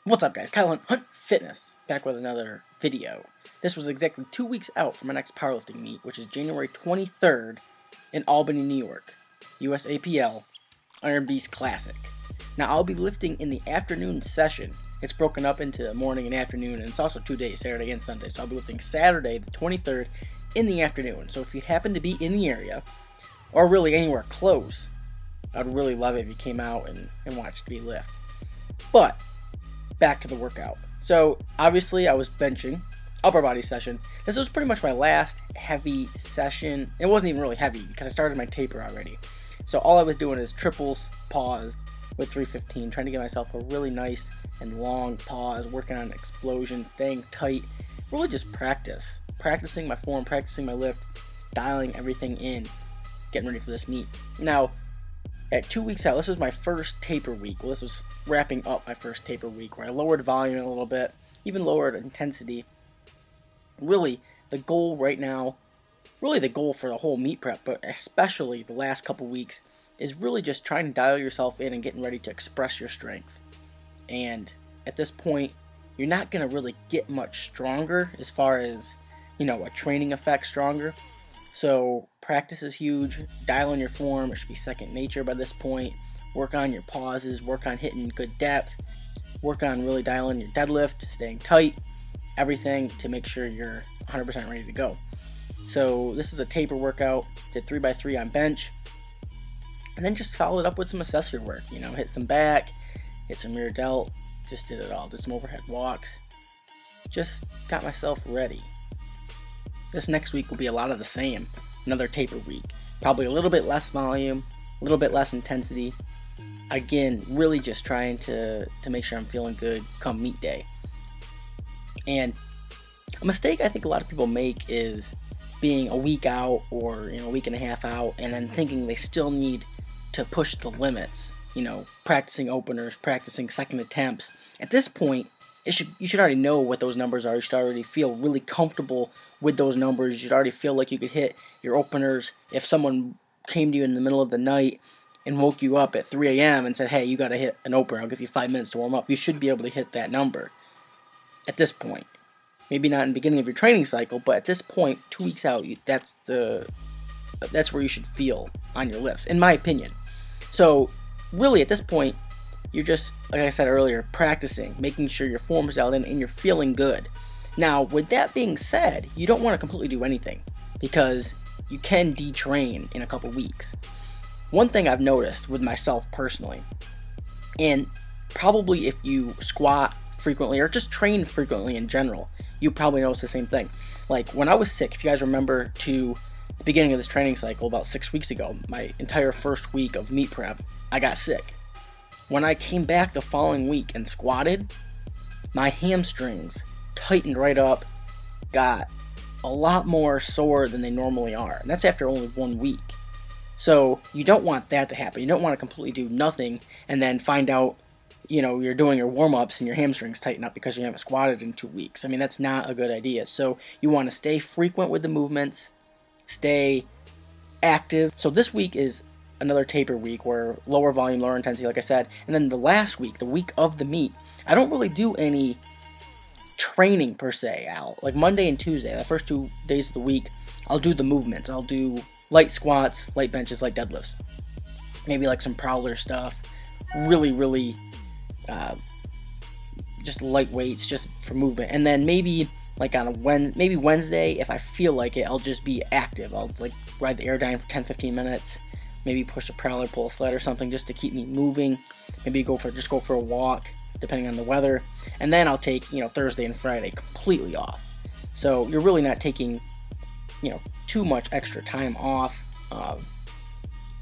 What's up, guys? KyleHuntFitness back with another video. This was exactly 2 weeks out from my next powerlifting meet, which is January 23rd in Albany, New York. USAPL Iron Beast Classic. Now, I'll be lifting in the afternoon session. It's broken up into morning and afternoon, and it's also 2 days, Saturday and Sunday. So I'll be lifting Saturday, the 23rd, in the afternoon. So if you happen to be in the area, or really anywhere close, I'd really love it if you came out and watched me lift. But back to the workout. So obviously I was benching, upper body session. This was pretty much my last heavy session. It wasn't even really heavy because I started my taper already. So all I was doing is triples, pause with 315, trying to get myself a really nice and long pause, working on explosion, staying tight, really just practicing my form, practicing my lift, dialing everything in, getting ready for this meet. Now, at 2 weeks out, this was my first taper week. Well, this was wrapping up my first taper week where I lowered volume a little bit, even lowered intensity. Really, the goal right now, really the goal for the whole meet prep, but especially the last couple weeks, is really just trying to dial yourself in and getting ready to express your strength. And at this point, you're not going to really get much stronger as far as, a training effect stronger. So practice is huge. Dial in your form. It should be second nature by this point. Work on your pauses. Work on hitting good depth. Work on really dialing your deadlift, staying tight, everything to make sure you're 100% ready to go. So this is a taper workout. Did 3x3 on bench. And then just followed up with some accessory work. Hit some back, hit some rear delt. Just did it all. Did some overhead walks. Just got myself ready. This next week will be a lot of the same. Another taper week. Probably a little bit less volume, a little bit less intensity. Again, really just trying to make sure I'm feeling good come meet day. And a mistake I think a lot of people make is being a week out or a week and a half out and then thinking they still need to push the limits. Practicing openers, practicing second attempts. At this point, you should already know what those numbers are. You should already feel really comfortable with those numbers. You should already feel like you could hit your openers. If someone came to you in the middle of the night and woke you up at 3 a.m. and said, hey, you got to hit an opener, I'll give you 5 minutes to warm up, you should be able to hit that number at this point. Maybe not in the beginning of your training cycle, but at this point, 2 weeks out, that's where you should feel on your lifts, in my opinion. So really at this point, you're just, like I said earlier, practicing, making sure your form is dialed in and you're feeling good. Now, with that being said, you don't want to completely do anything because you can detrain in a couple weeks. One thing I've noticed with myself personally, and probably if you squat frequently or just train frequently in general, you probably notice the same thing. Like when I was sick, if you guys remember to the beginning of this training cycle about 6 weeks ago, my entire first week of meet prep, I got sick. When I came back the following week and squatted, my hamstrings tightened right up, got a lot more sore than they normally are. And that's after only 1 week. So you don't want that to happen. You don't want to completely do nothing and then find out, you're doing your warm-ups and your hamstrings tighten up because you haven't squatted in 2 weeks. I mean, that's not a good idea. So you want to stay frequent with the movements, stay active. So this week is another taper week where lower volume, lower intensity, like I said. And then the last week, the week of the meet, I don't really do any training per se, Al. Like Monday and Tuesday, the first 2 days of the week, I'll do the movements. I'll do light squats, light benches, light deadlifts. Maybe like some prowler stuff. Really, just light weights, just for movement. And then maybe like on Wednesday, if I feel like it, I'll just be active. I'll like ride the Airdyne for 10-15 minutes. Maybe push a prowler, pull a sled or something just to keep me moving. Maybe go for a walk, depending on the weather. And then I'll take, Thursday and Friday completely off. So you're really not taking, too much extra time off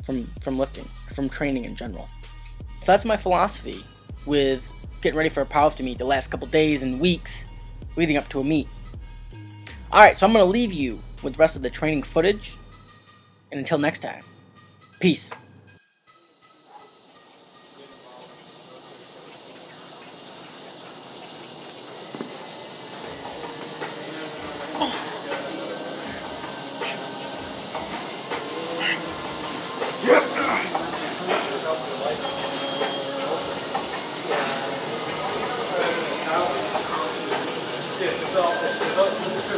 from lifting, from training in general. So that's my philosophy with getting ready for a powerlifting meet the last couple days and weeks leading up to a meet. Alright, so I'm going to leave you with the rest of the training footage. And until next time. Peace.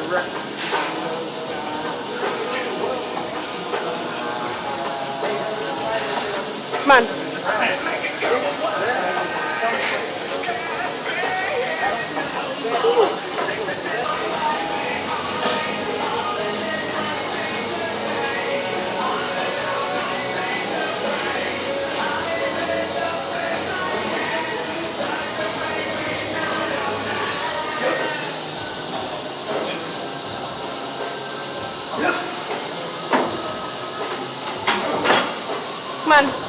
Come on. Come on.